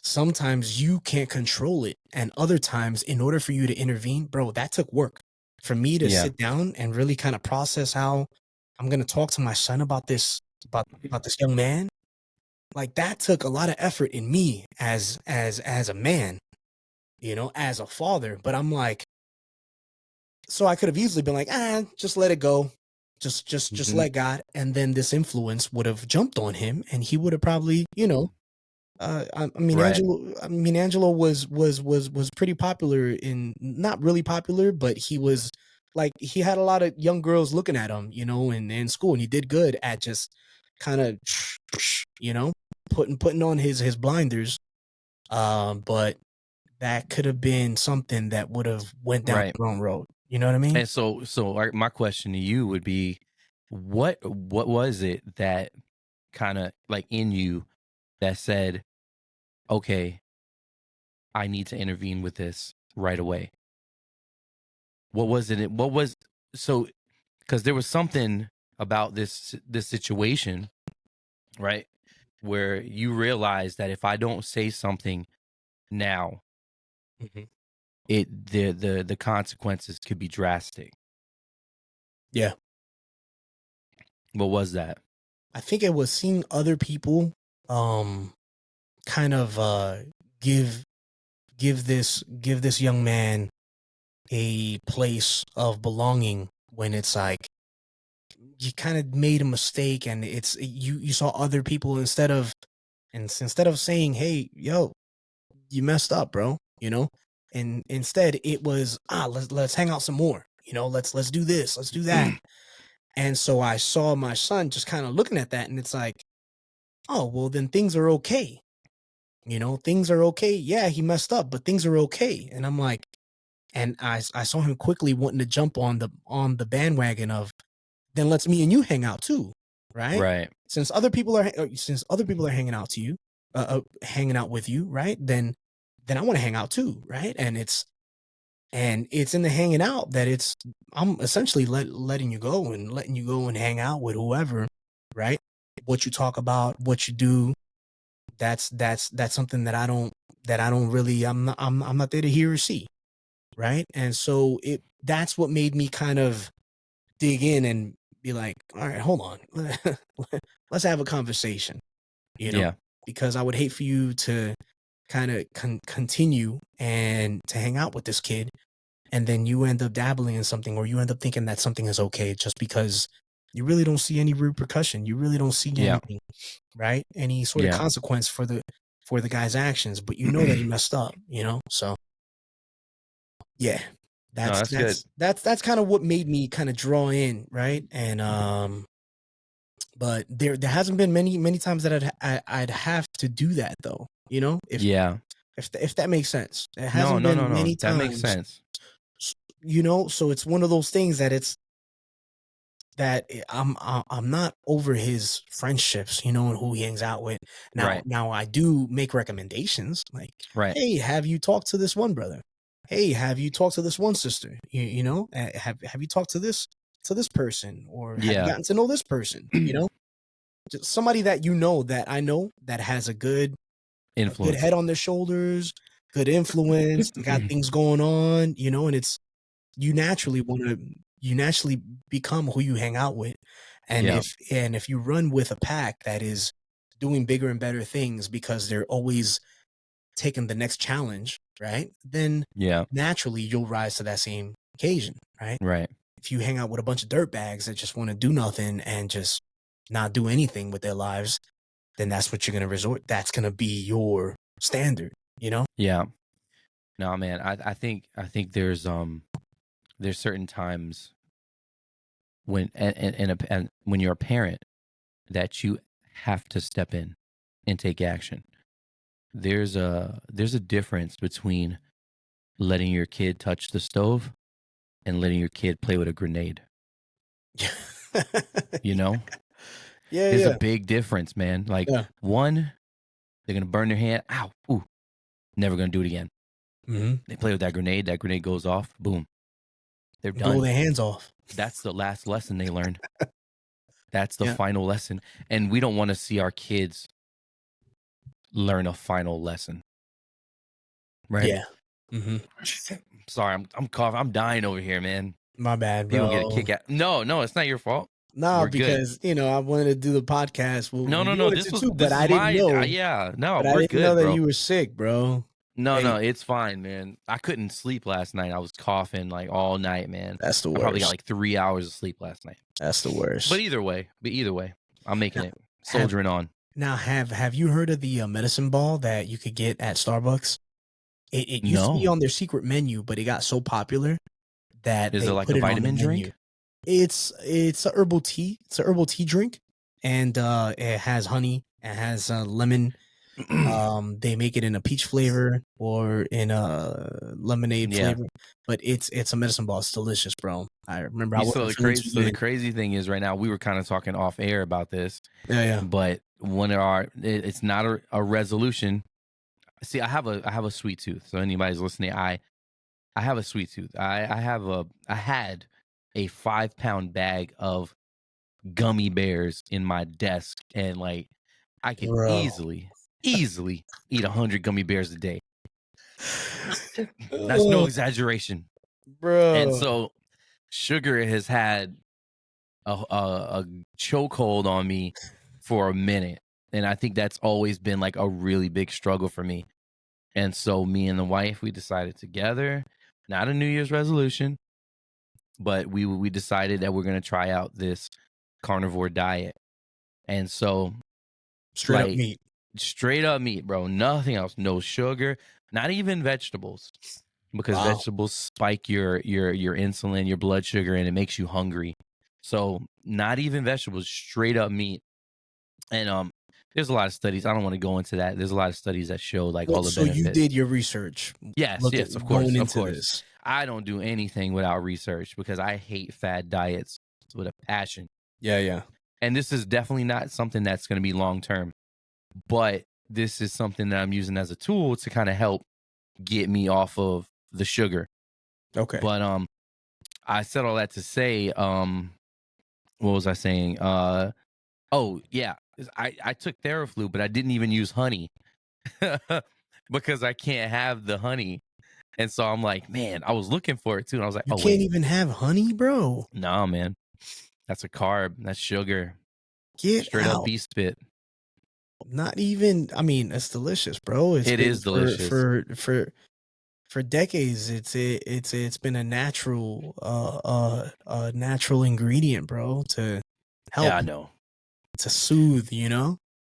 sometimes you can't control it, and other times, in order for you to intervene, bro, that took work for me to Yeah. sit down and really kind of process how I'm going to talk to my son about this, about this young man. Like, that took a lot of effort in me as a man, as a father. But I'm like, so I could have easily been like, just let it go. Just Mhm. let God. And then this influence would have jumped on him, and he would have probably, I mean, Right. Angelo was pretty popular, in not really popular, but he was like, he had a lot of young girls looking at him, in school, and he did good at just kind of, putting on his blinders. But that could have been something that would have went down Right. the wrong road. You know what I mean? And so my question to you would be, what was it that kind of like in you that said, okay, I need to intervene with this right away? What was it? What was so? Because there was something about this situation, right, where you realize that if I don't say something now, Mhm. the consequences could be drastic. Yeah. What was that? I think it was seeing other people, kind of, give this young man a place of belonging, when it's like you kind of made a mistake, and it's you saw other people, instead of saying, hey, yo, you messed up, bro, and instead it was, let's hang out some more, let's do this, let's do that. And so I saw my son just kind of looking at that, and it's like, oh, well, then things are okay. Things are okay. Yeah, he messed up, but things are okay. And I'm like, and I saw him quickly wanting to jump on the bandwagon of, then let's me and you hang out too, right? Right. Since other people are hanging out to you, hanging out with you, right? Then I want to hang out too, right? And it's in the hanging out that I'm essentially letting you go, and letting you go and hang out with whoever, right? What you talk about, what you do, that's something that I don't really, I'm not there to hear or see, right? And so that's what made me kind of dig in and be like, all right, hold on, let's have a conversation, Yeah. because I would hate for you to kind of continue and to hang out with this kid, and then you end up dabbling in something, or you end up thinking that something is okay just because you really don't see any repercussion, you really don't see Yeah. anything, right? Any sort of Yeah. consequence for the guy's actions, but you know that he messed up, so yeah, No, that's that's good. that's kind of what made me kind of draw in, right? And but there hasn't been many times that I'd have to do that, though, if Yeah. if that makes sense. It No, hasn't no, no, been no. many That makes times, sense. so it's one of those things that I'm not over his friendships, and who he hangs out with. Now, Right. I do make recommendations, like, Right. hey, have you talked to this one brother? Hey, have you talked to this one sister? Have you talked to this person, or have you Yeah. gotten to know this person? Just somebody that that I know that has a good Influence. head on their shoulders, good influence, got things going on, and it's you naturally become who you hang out with. And Yeah. if you run with a pack that is doing bigger and better things because they're always taking the next challenge, right? Then Yeah. naturally you'll rise to that same occasion, right? Right. If you hang out with a bunch of dirtbags that just want to do nothing and just not do anything with their lives, then that's what you're going to that's going to be your standard, Yeah. No, man. I think there's certain times when and when you're a parent, that you have to step in and take action. There's a difference between letting your kid touch the stove and letting your kid play with a grenade. You know, Yeah, there's a yeah, big difference, man. Like, yeah. one, they're gonna burn their hand. Ow, ooh, never gonna do it again. Mm-hmm. They play with that grenade. That grenade goes off. Boom, they're Blow done. their hands off. That's the last lesson they learned. That's the Yeah. final lesson, and we don't want to see our kids learn a final lesson, right? Yeah. Mm-hmm. Sorry, I'm coughing. I'm dying over here, man. My bad, People get a bro. kick out. No, it's not your fault. No, We're good. because I wanted to do the podcast. Well, No. you wanted This to too, but I is didn't my know. yeah. No, But I we're didn't know good, that bro. you were sick, bro. No, Hey. it's fine, man. I couldn't sleep last night. I was coughing like all night, man. That's the I probably got worst. like 3 hours of sleep last night. That's the worst. But either way, I'm making it. Soldiering on. Now, have you heard of the medicine ball that you could get at Starbucks? It used to be No. on their secret menu, but it got so popular that Is they it like put a it on the vitamin menu. drink? It's a herbal tea. It's a herbal tea drink, and it has honey. It has lemon. They make it in a peach flavor or in a lemonade Yeah. flavor, but it's a medicine ball. It's delicious, bro. I remember I So wasn't the feeling too the good. crazy thing is, right now we were kind of talking off air about this, Yeah. but it's not a resolution. See, I have a sweet tooth. So anybody's listening, I have a sweet tooth. I had a 5-pound bag of gummy bears in my desk, and like I could Bro. easily eat 100 gummy bears a day. That's no exaggeration. Bro. And so sugar has had a chokehold on me for a minute, and I think that's always been like a really big struggle for me. And so me and the wife, we decided together, not a New Year's resolution, but we decided that we're going to try out this carnivore diet. And so Straight up like, meat. straight up meat, bro. Nothing else. No sugar, not even vegetables, because Wow. vegetables spike your insulin, your blood sugar, and it makes you hungry. So not even vegetables, straight up meat. And there's a lot of studies. I don't want to go into that. There's a lot of studies that show like all the So benefits. you did your research. Yes, Look yes, at of course, going of into course. this. I don't do anything without research because I hate fad diets with a passion. Yeah. And this is definitely not something that's going to be long term, but this is something that I'm using as a tool to kind of help get me off of the sugar. Okay. But I said all that to say, what was I saying? Oh yeah, I took Theraflu, but I didn't even use honey because I can't have the honey. And so I'm like, man, I was looking for it too. And I was like, You oh, can't wait. even have honey, bro. No, man. That's a carb. That's sugar. Get Straight out. up beef spit. Not even. I mean, it's delicious, bro. It's It been is delicious. for decades. It's been a natural natural ingredient, bro, to help, Yeah, I know. to soothe,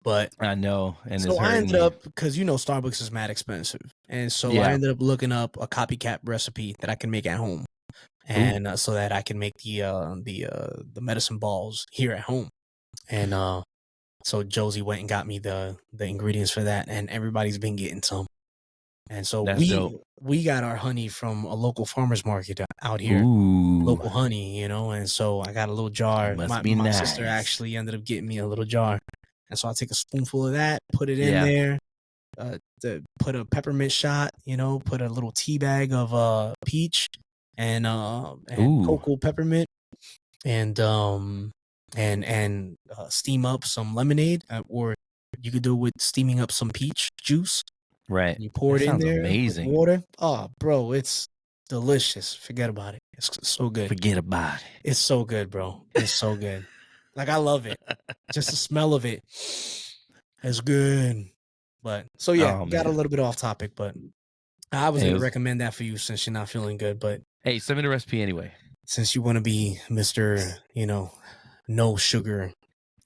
But I know. And so it's I hurting ended me. up, because Starbucks is mad expensive, and so Yeah. I ended up looking up a copycat recipe that I can make at home, and so that I can make the medicine balls here at home. And so Josie went and got me the ingredients for that, and everybody's been getting some. And so That's dope. we got our honey from a local farmer's market out here. Ooh. Local honey, and so I got a little jar. Must be my nice. sister actually ended up getting me a little jar. And so I take a spoonful of that, put it in Yeah. there, put a peppermint shot, put a little tea bag of peach and Ooh. cocoa peppermint, and steam up some lemonade, or you could do it with steaming up some peach juice. Right. You pour That it in sounds there amazing. with water. Oh, bro, it's delicious. Forget about it. It's so good. Forget about it. It's so good, bro. It's so good. Like, I love it. Just the smell of it is good. But so yeah, Oh, got a man. little bit off topic, but I was Hey, gonna recommend that for you since you're not feeling good. But Hey, send me the recipe anyway. since you want to be Mr., no sugar,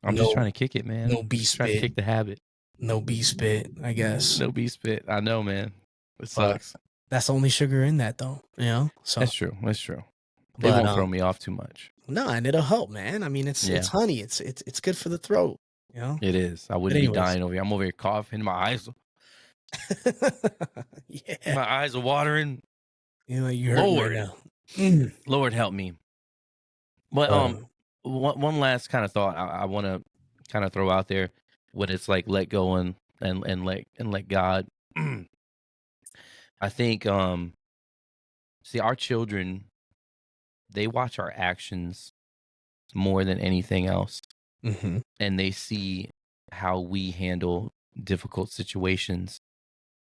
I'm just trying to kick it, man. no beef Just trying to spit. kick the habit. no beef spit, I guess. No beef spit. I know, man. It sucks. That's the only sugar in that, though. So That's true. That's true. They But won't throw me off too much. no, and it'll help, man. I mean, it's Yeah, honey. It's good for the throat, you know. it is. I But wouldn't be anyways, dying over here. I'm over here coughing. yeah, My eyes are watering. you know, you hurting right Lord, now. Mm. Lord help me. But But one last kind of thought I want to kind of throw out there when it's like let go and let God. I think see, our children, they watch our actions more than anything else, mhm, and they see how we handle difficult situations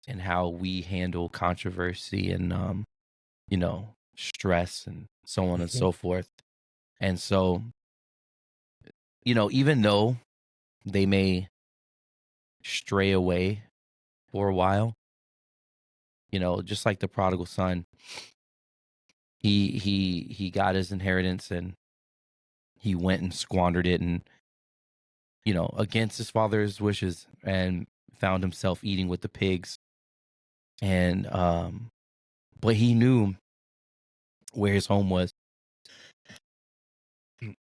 and how we handle controversy and stress and so on and mhm, so forth. And so, even though they may stray away for a while, just like the prodigal son, he got his inheritance and he went and squandered it, and against his father's wishes, and found himself eating with the pigs. And but he knew where his home was.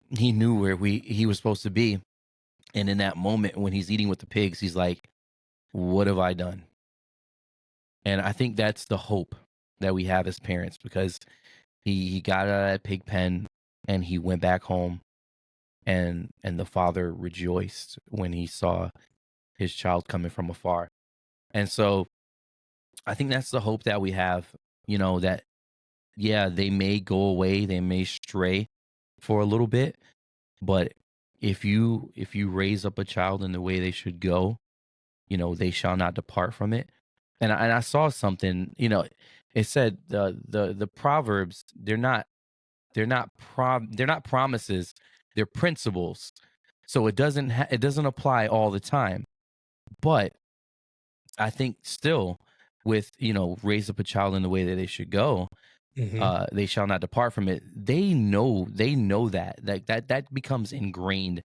He knew where he was supposed to be. And in that moment when he's eating with the pigs, he's like, what have I done? And I think that's the hope that we have as parents, because he got out of that pig pen and he went back home, and the father rejoiced when he saw his child coming from afar. And so I think that's the hope that we have, that yeah, they may go away, they may stray for a little bit, but if you raise up a child in the way they should go, they shall not depart from it. And I saw something, it said the proverbs, they're not promises, they're principles. So it doesn't apply all the time. But I think still, with raise up a child in the way that they should go, mhm. they shall not depart from it. They know that becomes ingrained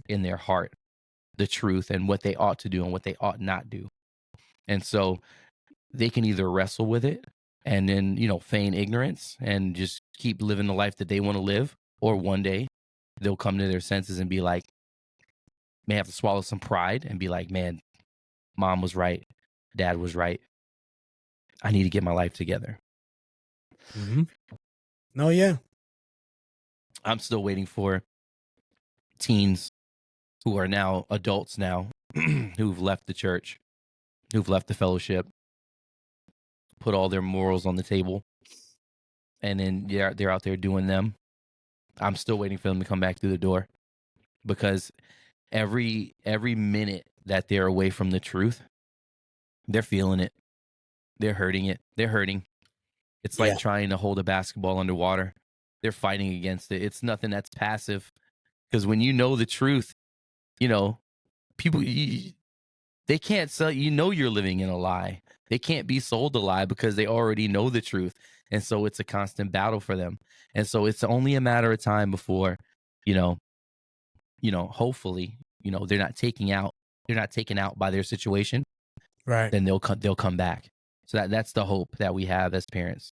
in their heart, the truth and what they ought to do and what they ought not do. And so they can either wrestle with it and then feign ignorance and just keep living the life that they want to live, or one day they'll come to their senses and be like, may have to swallow some pride and be like, man, mom was right, dad was right, I need to get my life together. Mhm. No, yeah. I'm still waiting for teens who are now adults now, who've left the church, who've left the fellowship, put all their morals on the table, and then they're out there doing them. I'm still waiting for them to come back through the door, because every minute that they're away from the truth, they're feeling it. They're hurting it. They're hurting. It's like Yeah. trying to hold a basketball underwater. They're fighting against it. It's nothing that's passive, because when you know the truth, people, they can't sell. You're living in a lie. They can't be sold a lie because they already know the truth, and so it's a constant battle for them. And so it's only a matter of time before, you know, hopefully, they're not taken out by their situation. Right. Then they'll come back. So that's the hope that we have as parents.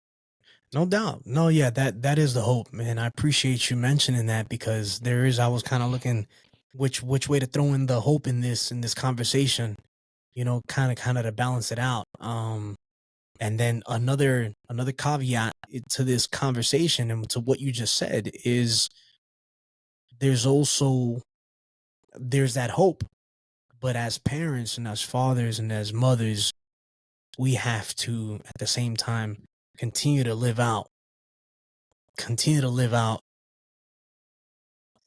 No doubt. No, yeah, that is the hope, man. I appreciate you mentioning that, because I was kind of looking which way to throw in the hope in this conversation, kind of to balance it out. And then another caveat to this conversation and to what you just said is there's also there's that hope, but as parents and as fathers and as mothers, we have to at the same time continue to live out continue to live out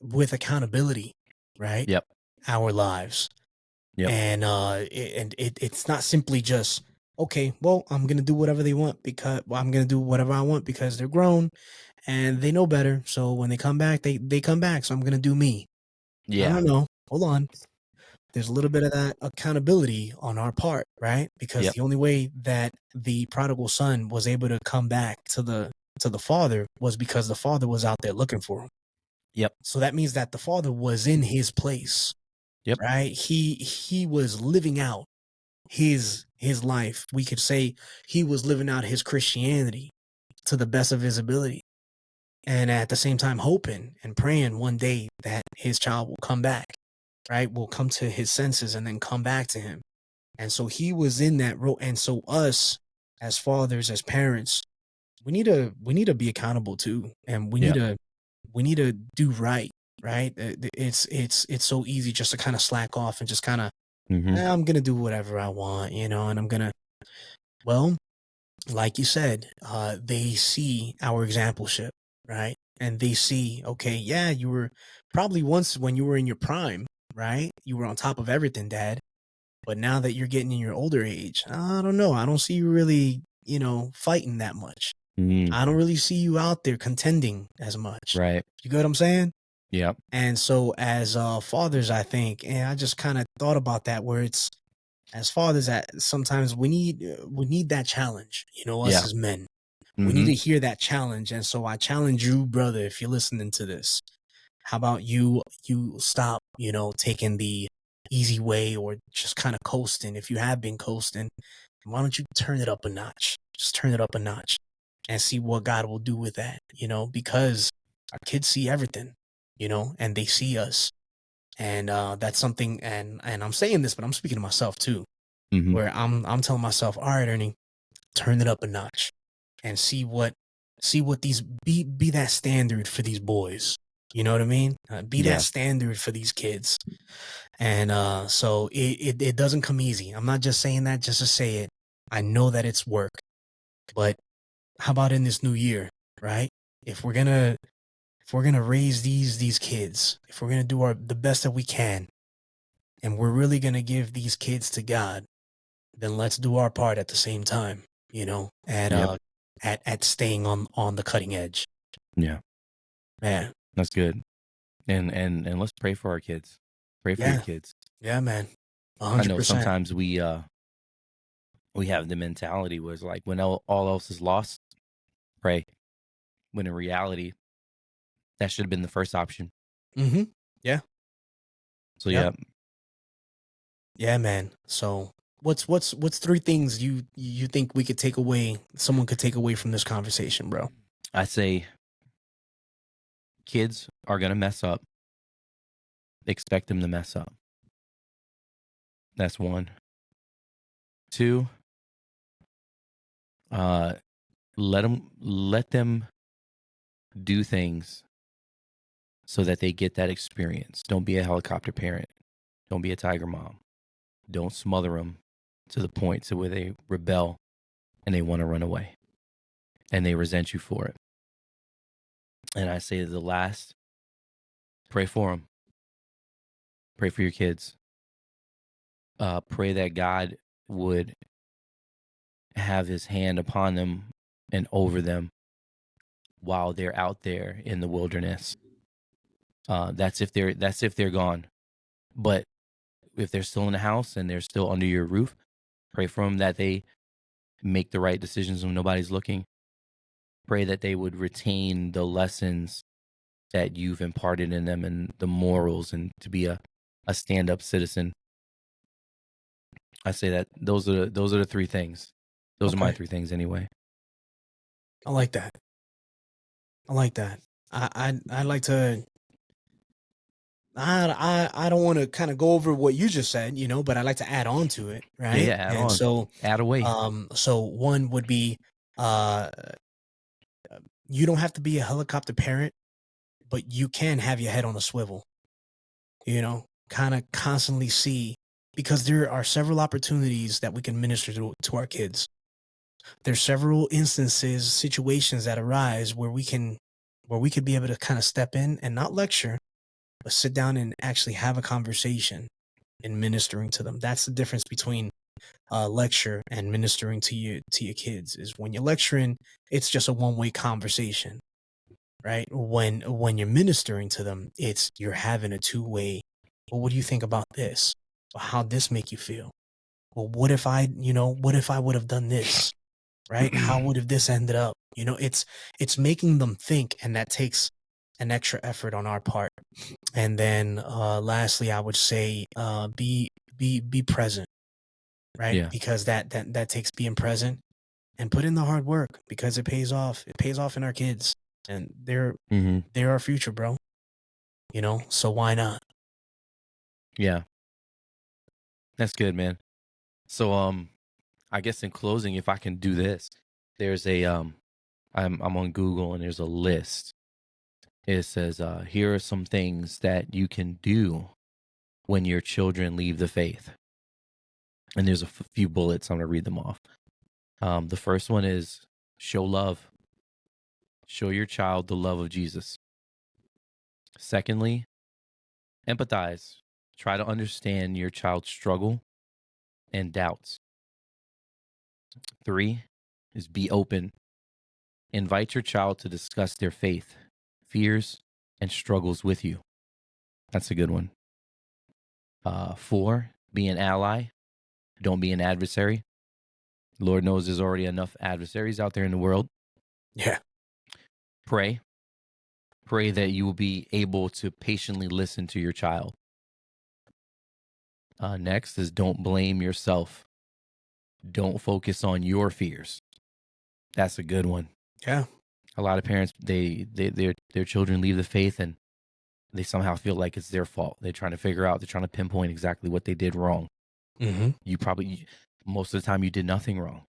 with accountability, right? Yep. Our lives. Yep. And it's not simply just, okay, well, I'm gonna do whatever they want because I'm gonna do whatever I want because they're grown and they know better. So when they come back, they come back. So I'm gonna do me. Yeah. No. Hold on. There's a little bit of that accountability on our part, right? Because Yep. the only way that the prodigal son was able to come back to the father was because the father was out there looking for him. Yep. So that means that the father was in his place, Yep. right? He was living out his life. We could say he was living out his Christianity to the best of his ability. and at the same time hoping and praying one day that his child will come back, right? Will come to his senses and then come back to him. And so he was in that role. And so us as fathers, as parents, we need to be accountable too. And we need to do right. Right. It's so easy just to kind of slack off and just kind of, I'm going to do whatever I want, and I'm going to, well, like you said, they see our exampleship, right? And they see, okay, yeah, you were probably once when you were in your prime, right? You were on top of everything, Dad. But now that you're getting in your older age, I don't know. I don't see you really, fighting that much. I don't really see you out there contending as much. Right. You get what I'm saying? Yep. And so as fathers, I think, and I just kind of thought about that, where it's, as fathers, that sometimes we need that challenge, us as men. We need to hear that challenge. And so I challenge you, brother, if you're listening to this, how about you stop, taking the easy way or just kind of coasting. If you have been coasting, why don't you turn it up a notch? Just turn it up a notch and see what God will do with that, because our kids see everything, and they see us. And that's something, and I'm saying this, but I'm speaking to myself too, where I'm telling myself, all right, Ernie, turn it up a notch and see what these be that standard for these boys. You know what I mean? Be that standard for these kids. And so it doesn't come easy. I'm not just saying that just to say it. I know that it's work. But how about in this new year, right? If we're gonna raise these kids, if we're gonna do the best that we can, and we're really gonna give these kids to God, then let's do our part at the same time, at staying on the cutting edge. Yeah. Man. That's good. And let's pray for our kids. Pray for your kids. Yeah, man. 100%. I know sometimes we have the mentality where it's like when all else is lost, pray. When in reality, that should have been the first option. Yeah. So yeah. Yeah, man. So what's 3 things you think we could take away, someone could take away from this conversation, bro? I say kids are gonna mess up. Expect them to mess up. That's 1. 2, let them do things so that they get that experience. Don't be a helicopter parent. Don't be a tiger mom. Don't smother them to the point to where they rebel and they want to run away and they resent you for it. And I say the last, pray for them. Pray for your kids. Pray that God would have his hand upon them and over them while they're out there in the wilderness. That's if they're gone. But if they're still in the house and they're still under your roof, pray for them that they make the right decisions when nobody's looking. Pray that they would retain the lessons that you've imparted in them and the morals, and to be a stand-up citizen. I say that those are the 3 things. Those are my 3 things anyway. I like that. I like that. I like to. I don't want to kind of go over what you just said, but I like to add on to it, right? Yeah, add on. So add away. So 1 would be, you don't have to be a helicopter parent, but you can have your head on a swivel. Kind of constantly see, because there are several opportunities that we can minister to our kids. There's several instances, situations that arise where we could be able to kind of step in and not lecture, but sit down and actually have a conversation and ministering to them. That's the difference between lecture and ministering to your kids. Is when you're lecturing, it's just a one-way conversation, right? When you're ministering to them, you're having a two-way. Well, what do you think about this? Well, how'd this make you feel? Well, what if I would have done this? Right? How would have this ended up? It's making them think, and that takes an extra effort on our part. And then lastly, I would say be present, right? Yeah. Because that takes being present and put in the hard work, because it pays off. It pays off in our kids. and they're Mhm. our future, bro. So why not? Yeah. That's good, man. So I guess in closing, if I can do this, there's a I'm on Google and there's a list. It says here are some things that you can do when your children leave the faith. And there's a few bullets. I'm going to read them off. The first one is show love. Show your child the love of Jesus. Secondly, empathize. Try to understand your child's struggle and doubts. 3 is be open. Invite your child to discuss their faith, fears, and struggles with you. That's a good one. 4, be an ally. Don't be an adversary. Lord knows there's already enough adversaries out there in the world. Yeah. Pray. Pray that you will be able to patiently listen to your child. Next is don't blame yourself. Don't focus on your fears. That's a good one. Yeah. A lot of parents, their children leave the faith and they somehow feel like it's their fault. They're trying to pinpoint exactly what they did wrong. Mm-hmm. You probably, most of the time, you did nothing wrong.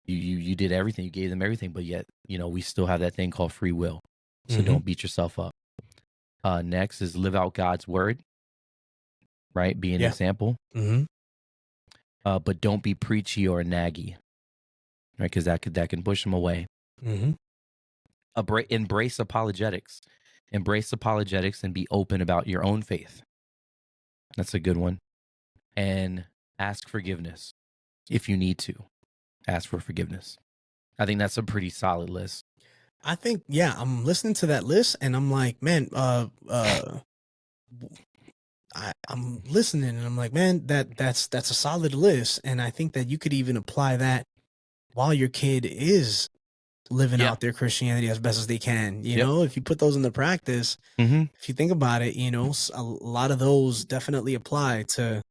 You did everything. You gave them everything, but yet, we still have that thing called free will. So don't beat yourself up. Next is live out God's word, right? Be an example. Mm-hmm. But don't be preachy or naggy, right? Because that can push them away. Mm-hmm. Embrace apologetics. Embrace apologetics and be open about your own faith. That's a good one. And ask forgiveness if you need to. Ask for forgiveness. I think that's a pretty solid list. I think, I'm listening to that list and I'm like, man, I'm listening and I'm like, man, that's a solid list. And I think that you could even apply that while your kid is living out their Christianity as best as they can. You know, if you put those into practice, if you think about it, a lot of those definitely apply to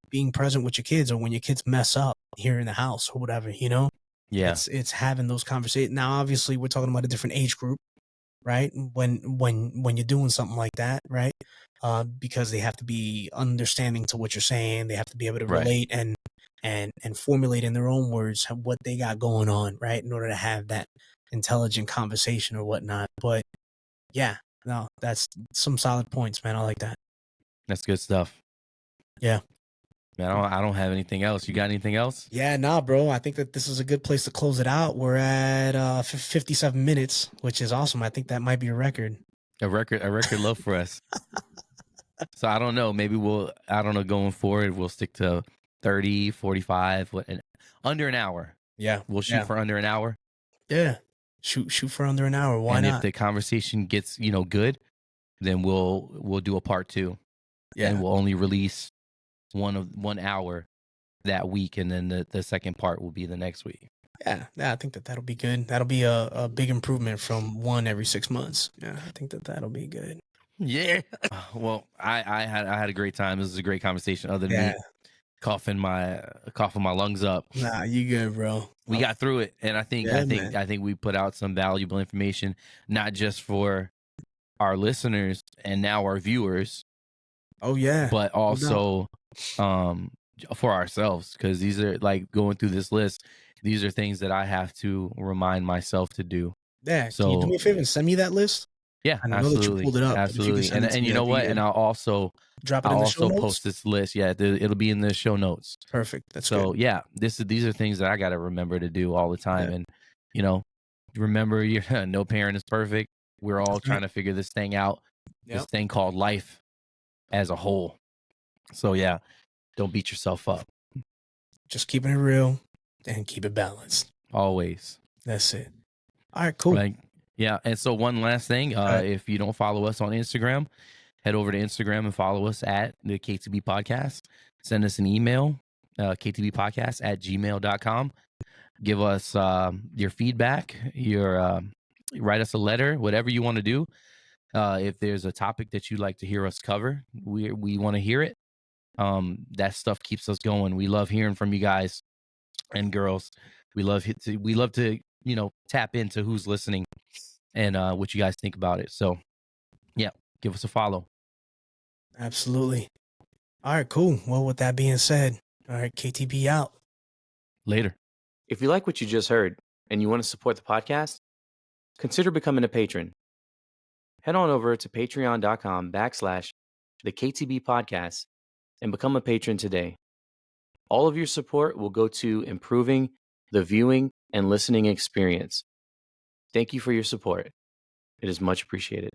being present with your kids or when your kids mess up here in the house or whatever, Yeah. It's having those conversations. Now, obviously, we're talking about a different age group, right? When you're doing something like that, right? Because they have to be understanding to what you're saying. They have to be able to relate and formulate in their own words what they got going on, right? In order to have that intelligent conversation or whatnot. But no, that's some solid points, man. I like that. That's good stuff. Yeah. Man, I don't have anything else. You got anything else? Yeah, nah, bro. I think that this is a good place to close it out. We're at 57 minutes, which is awesome. I think that might be a record. A record love for us. So I don't know. Maybe going forward, we'll stick to 30, 45, under an hour. Yeah. We'll shoot for under an hour. Yeah. Shoot for under an hour. Why not? If the conversation gets, good, then we'll do a part 2. Yeah. And we'll only release 1 hour that week, and then the second part will be the next week. Yeah, I think that'll be good. That'll be a big improvement from 1 every 6 months. Yeah, I think that'll be good. Yeah. Well, I had a great time. This was a great conversation. Other than me coughing my lungs up. Nah, you good, bro. We got through it, and I think we put out some valuable information, not just for our listeners and now our viewers. Oh yeah, but also for ourselves, because these are, like, going through this list, these are things that I have to remind myself to do. Yeah. So, can you do me a favor and send me that list? Yeah, I know absolutely. that you pulled it up. Absolutely. And you know what? And I'll also drop it in the show notes. Post this list. Yeah, it'll be in the show notes. Perfect. That's so good. Yeah, these are things that I got to remember to do all the time. And remember, no parent is perfect. We're all trying to figure this thing out. This thing called life as a whole. So yeah, don't beat yourself up. Just keeping it real and keep it balanced. Always. That's it. All right, cool. Right. Yeah. And so one last thing, if you don't follow us on Instagram, head over to Instagram and follow us at the KTB Podcast. Send us an email, ktbpodcast@gmail.com. Give us your feedback, write us a letter, whatever you want to do. If there's a topic that you'd like to hear us cover, we want to hear it. That stuff keeps us going. We love hearing from you guys and girls. We love to tap into who's listening. and what you guys think about it. So, yeah, give us a follow. Absolutely. All right, cool. Well, with that being said, all right, KTB out. Later. If you like what you just heard and you want to support the podcast, consider becoming a patron. Head on over to patreon.com/the KTB podcast and become a patron today. All of your support will go to improving the viewing and listening experience. Thank you for your support. It is much appreciated.